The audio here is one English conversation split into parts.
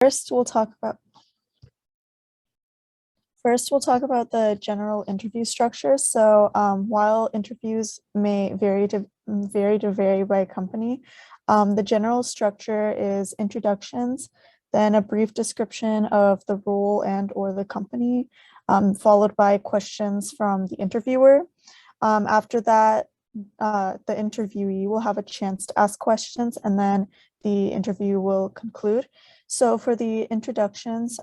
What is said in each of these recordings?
First, we'll talk about the general interview structure. So while interviews may vary by company, the general structure is introductions, then a brief description of the role and or the company, followed by questions from the interviewer. After that, the interviewee will have a chance to ask questions, and then the interview will conclude. So for the introductions,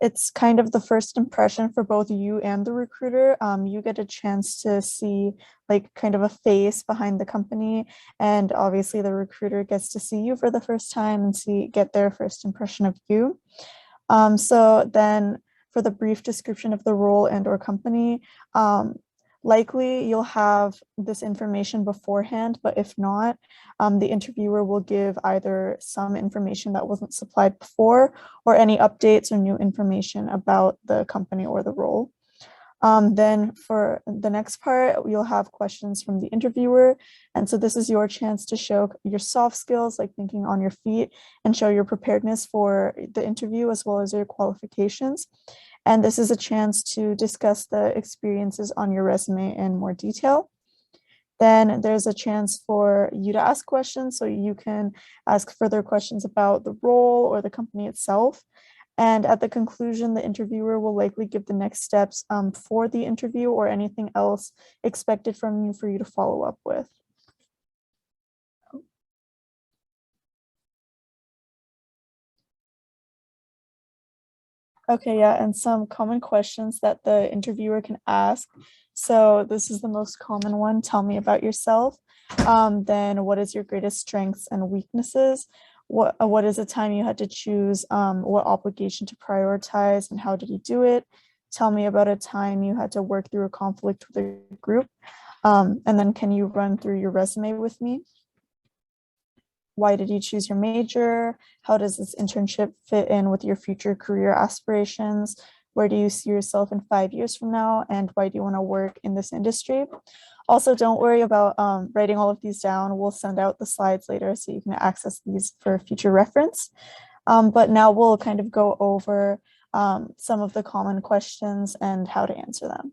it's kind of the first impression for both you and the recruiter. You get a chance to see like kind of a face behind the company, and obviously the recruiter gets to see you for the first time and get their first impression of you. So then for the brief description of the role and or company, likely you'll have this information beforehand, but if not, the interviewer will give either some information that wasn't supplied before or any updates or new information about the company or the role. Then for the next part, you'll have questions from the interviewer. And so this is your chance to show your soft skills, like thinking on your feet, and show your preparedness for the interview as well as your qualifications. And this is a chance to discuss the experiences on your resume in more detail. Then there's a chance for you to ask questions, so you can ask further questions about the role or the company itself. And at the conclusion, the interviewer will likely give the next steps for the interview or anything else expected from you for you to follow up with. Okay, yeah, and some common questions that the interviewer can ask. So this is the most common one. Tell me about yourself. Then what is your greatest strengths and weaknesses? What is the time you had to choose what obligation to prioritize and how did you do it? Tell me about a time you had to work through a conflict with a group. And then can you run through your resume with me? Why did you choose your major? How does this internship fit in with your future career aspirations? Where do you see yourself in 5 years from now? And why do you want to work in this industry? Also, don't worry about writing all of these down. We'll send out the slides later so you can access these for future reference. But now we'll kind of go over some of the common questions and how to answer them.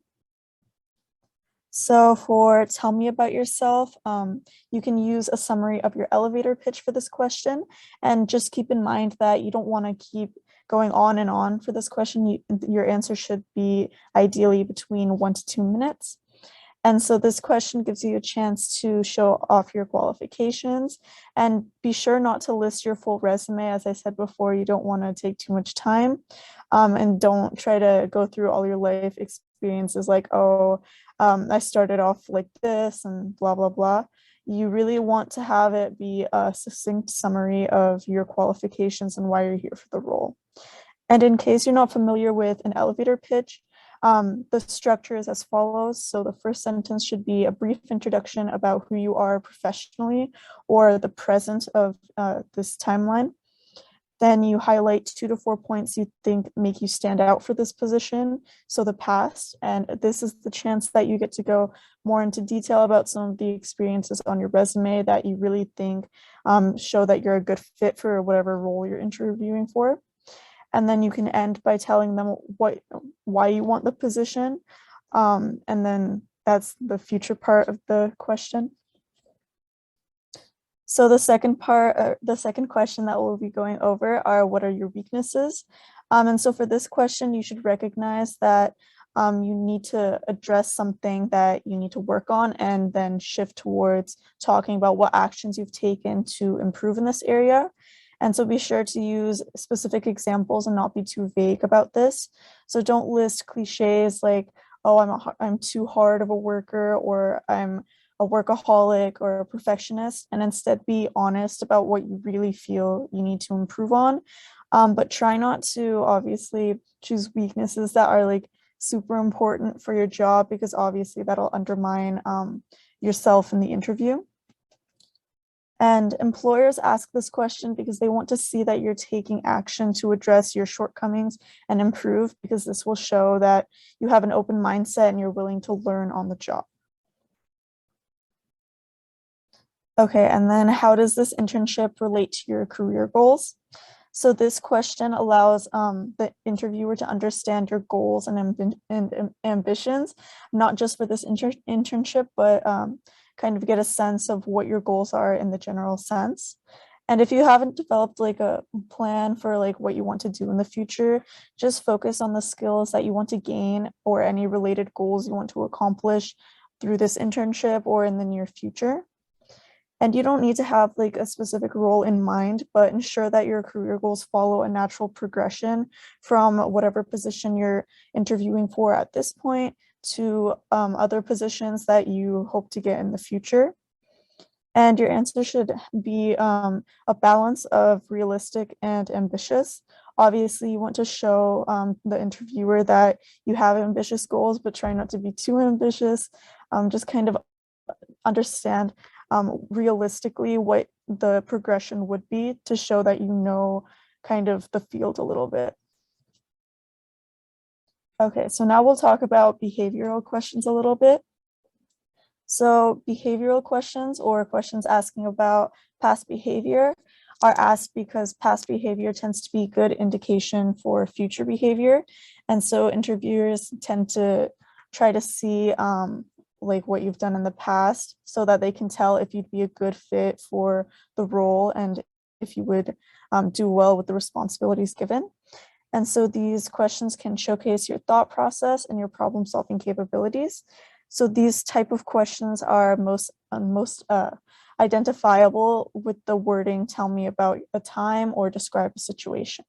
So for tell me about yourself, you can use a summary of your elevator pitch for this question. And just keep in mind that you don't want to keep going on and on for this question. Your answer should be ideally between 1 to 2 minutes. And so this question gives you a chance to show off your qualifications and be sure not to list your full resume. As I said before, you don't want to take too much time and don't try to go through all your life experiences like, oh, I started off like this and blah, blah, blah. You really want to have it be a succinct summary of your qualifications and why you're here for the role. And in case you're not familiar with an elevator pitch, the structure is as follows. So the first sentence should be a brief introduction about who you are professionally or the present of this timeline. Then you highlight 2 to 4 points you think make you stand out for this position. So the past, and this is the chance that you get to go more into detail about some of the experiences on your resume that you really think show that you're a good fit for whatever role you're interviewing for. And then you can end by telling them why you want the position. And then that's the future part of the question. So the second question that we'll be going over are what are your weaknesses? And so for this question, you should recognize that you need to address something that you need to work on and then shift towards talking about what actions you've taken to improve in this area. And so be sure to use specific examples and not be too vague about this. So don't list cliches like, oh, I'm too hard of a worker, or I'm a workaholic or a perfectionist, and instead be honest about what you really feel you need to improve on. But try not to obviously choose weaknesses that are like super important for your job, because obviously that'll undermine yourself in the interview. And employers ask this question because they want to see that you're taking action to address your shortcomings and improve, because this will show that you have an open mindset and you're willing to learn on the job. Okay, and then how does this internship relate to your career goals? So this question allows the interviewer to understand your goals and ambitions, not just for this internship, but kind of get a sense of what your goals are in the general sense. And if you haven't developed like a plan for like what you want to do in the future, just focus on the skills that you want to gain or any related goals you want to accomplish through this internship or in the near future. And you don't need to have like a specific role in mind, but ensure that your career goals follow a natural progression from whatever position you're interviewing for at this point to other positions that you hope to get in the future. And your answer should be a balance of realistic and ambitious. Obviously, you want to show the interviewer that you have ambitious goals, but try not to be too ambitious. Just kind of understand realistically what the progression would be to show that you know kind of the field a little bit. Okay, so now we'll talk about behavioral questions a little bit. So behavioral questions or questions asking about past behavior are asked because past behavior tends to be a good indication for future behavior. And so interviewers tend to try to see like what you've done in the past so that they can tell if you'd be a good fit for the role and if you would do well with the responsibilities given. And so these questions can showcase your thought process and your problem solving capabilities. So these type of questions are most identifiable with the wording, tell me about a time or describe a situation.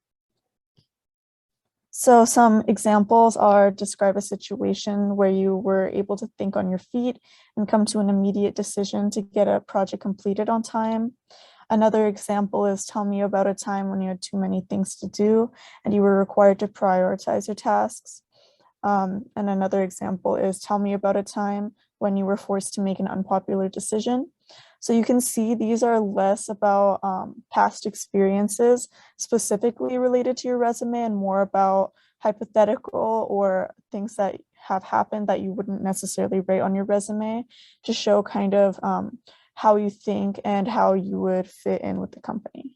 So some examples are describe a situation where you were able to think on your feet and come to an immediate decision to get a project completed on time. Another example is tell me about a time when you had too many things to do and you were required to prioritize your tasks. And another example is tell me about a time when you were forced to make an unpopular decision. So you can see these are less about past experiences specifically related to your resume and more about hypothetical or things that have happened that you wouldn't necessarily write on your resume to show kind of how you think and how you would fit in with the company.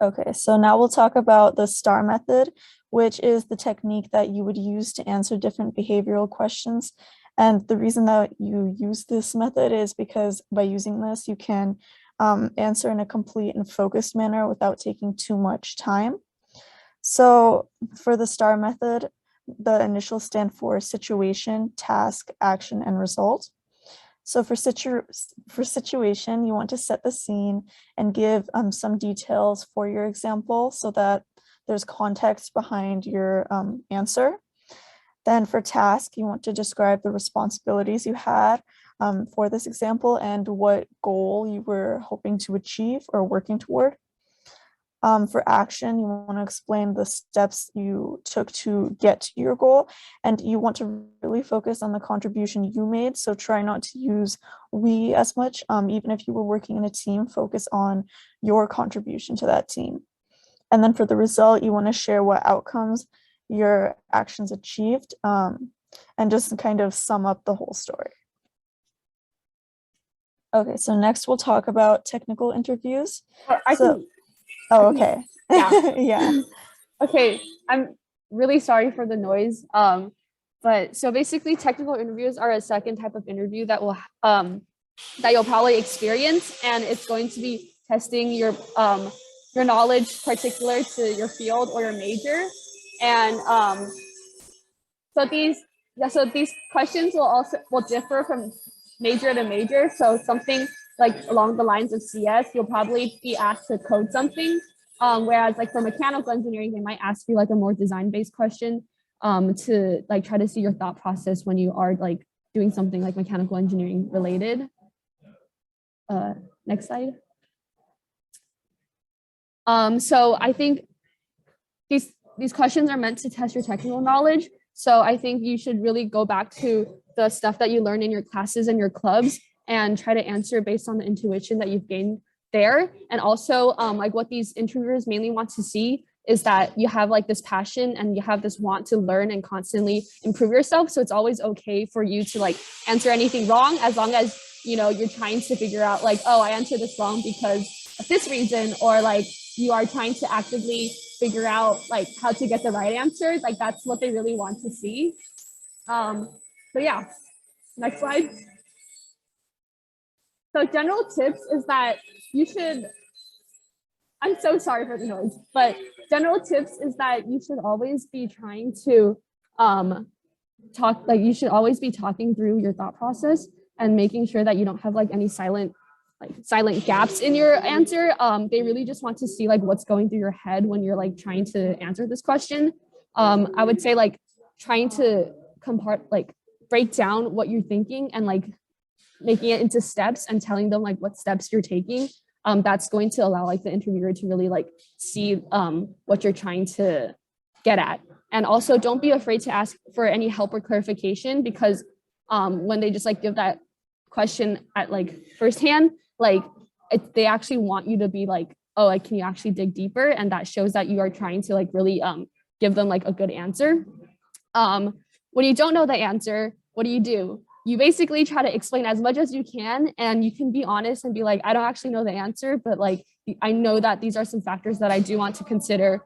Okay, so now we'll talk about the STAR method, which is the technique that you would use to answer different behavioral questions. And the reason that you use this method is because by using this, you can answer in a complete and focused manner without taking too much time. So for the STAR method, the initials stand for situation, task, action, and result. So for situation, you want to set the scene and give some details for your example so that there's context behind your answer. Then for task, you want to describe the responsibilities you had for this example and what goal you were hoping to achieve or working toward. For action, you want to explain the steps you took to get to your goal, and you want to really focus on the contribution you made. So try not to use we as much. Even if you were working in a team, focus on your contribution to that team. And then for the result, you want to share what outcomes your actions achieved and just kind of sum up the whole story. Okay, so next we'll talk about technical interviews. Oh, okay. Yeah. Yeah. Okay, I'm really sorry for the noise. But so basically technical interviews are a second type of interview that will that you'll probably experience, and it's going to be testing your knowledge particular to your field or your major. And so these questions will differ from major to major. So something like along the lines of CS, you'll probably be asked to code something. Whereas like for mechanical engineering, they might ask you like a more design-based question to like try to see your thought process when you are like doing something like mechanical engineering related. Next slide. So I think these questions are meant to test your technical knowledge. So I think you should really go back to the stuff that you learn in your classes and your clubs and try to answer based on the intuition that you've gained there. And also like what these interviewers mainly want to see is that you have like this passion and you have this want to learn and constantly improve yourself. So it's always okay for you to like answer anything wrong as long as, you know, you're trying to figure out like, oh, I answered this wrong because of this reason, or like you are trying to actively figure out like how to get the right answer. Like that's what they really want to see. So yeah, next slide. So general tips is that you should, I'm so sorry for the noise, but general tips is that you should always be trying to you should always be talking through your thought process and making sure that you don't have like any silent gaps in your answer. They really just want to see like what's going through your head when you're like trying to answer this question. I would say like trying to break down what you're thinking and like making it into steps and telling them like what steps you're taking. That's going to allow like the interviewer to really like see what you're trying to get at. And also don't be afraid to ask for any help or clarification, because when they just like give that question at like firsthand, like they actually want you to be like, oh, like, can you actually dig deeper? And that shows that you are trying to like really give them like a good answer. When you don't know the answer, what do? You basically try to explain as much as you can, and you can be honest and be like, I don't actually know the answer, but like, I know that these are some factors that I do want to consider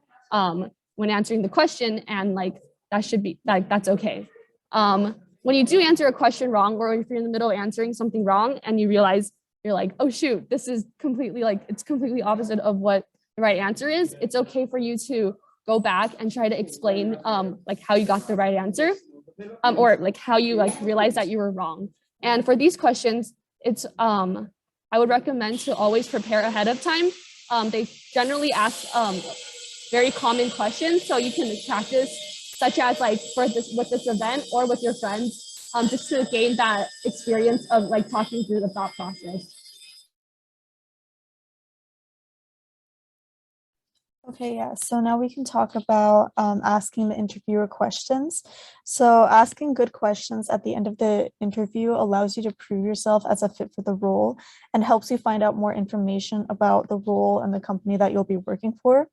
when answering the question, and like, that should be like, that's okay. When you do answer a question wrong, or if you're in the middle of answering something wrong and you realize you're like, oh shoot, this is completely like, it's completely opposite of what the right answer is, it's okay for you to go back and try to explain like how you got the right answer. Or like how you like realize that you were wrong. And for these questions, it's I would recommend to always prepare ahead of time. They generally ask very common questions, so you can practice, such as like with this event or with your friends, just to gain that experience of like talking through the thought process. Okay, yeah. So now we can talk about asking the interviewer questions. So asking good questions at the end of the interview allows you to prove yourself as a fit for the role and helps you find out more information about the role and the company that you'll be working for.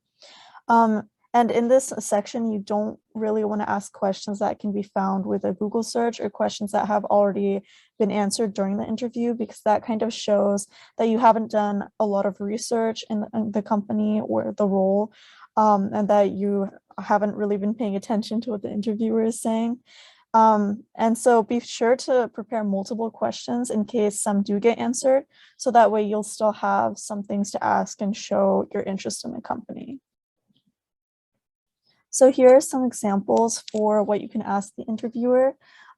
And in this section, you don't really want to ask questions that can be found with a Google search or questions that have already been answered during the interview, because that kind of shows that you haven't done a lot of research in the company or the role, and that you haven't really been paying attention to what the interviewer is saying. And so be sure to prepare multiple questions in case some do get answered, so that way you'll still have some things to ask and show your interest in the company. So here are some examples for what you can ask the interviewer.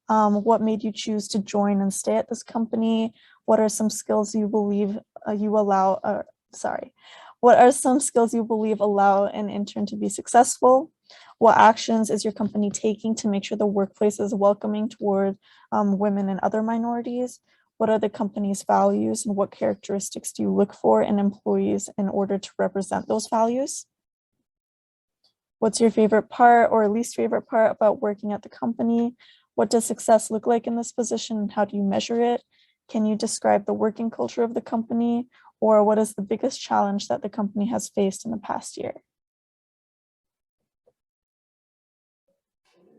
What made you choose to join and stay at this company? What are some skills you believe What are some skills you believe allow an intern to be successful? What actions is your company taking to make sure the workplace is welcoming toward women and other minorities? What are the company's values, and what characteristics do you look for in employees in order to represent those values? What's your favorite part or least favorite part about working at the company? What does success look like in this position, and how do you measure it? Can you describe the working culture of the company? Or what is the biggest challenge that the company has faced in the past year?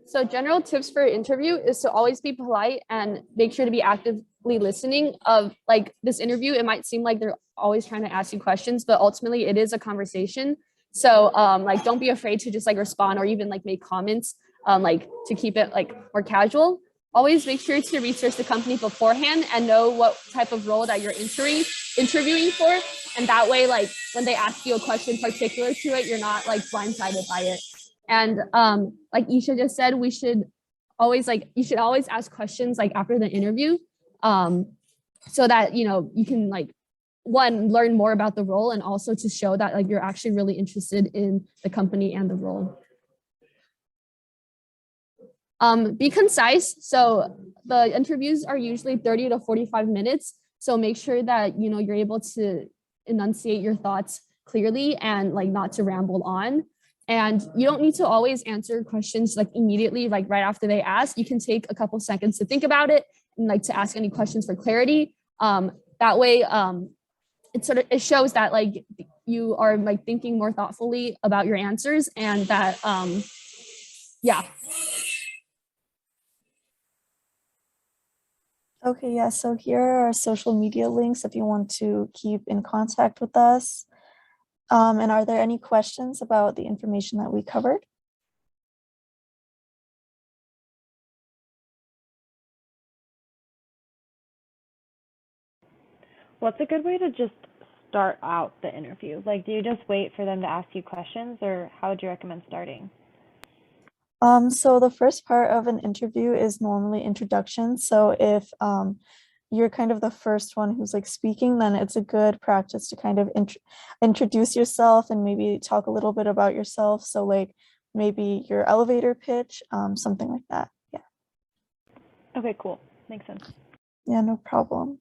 So general tips for interview is to always be polite and make sure to be actively listening. Of like this interview, it might seem like they're always trying to ask you questions, but ultimately it is a conversation. So like, don't be afraid to just like respond or even like make comments, like to keep it like more casual. Always make sure to research the company beforehand and know what type of role that you're interviewing for. And that way, like when they ask you a question particular to it, you're not like blindsided by it. And like Isha just said, you should always ask questions like after the interview, so that you can like learn more about the role, and also to show that like you're actually really interested in the company and the role. Be concise. So the interviews are usually 30 to 45 minutes. So make sure that you're able to enunciate your thoughts clearly and like not to ramble on. And you don't need to always answer questions like immediately, like right after they ask. You can take a couple seconds to think about it and like to ask any questions for clarity. That way, it shows that like you are like thinking more thoughtfully about your answers, and that yeah. Okay, yeah, so here are our social media links if you want to keep in contact with us. And are there any questions about the information that we covered? What's a good way to just start out the interview? Like, do you just wait for them to ask you questions, or how would you recommend starting? So the first part of an interview is normally introduction. So if you're kind of the first one who's like speaking, then it's a good practice to kind of introduce yourself and maybe talk a little bit about yourself. So like maybe your elevator pitch, something like that. Yeah. Okay, cool. Makes sense. Yeah, no problem.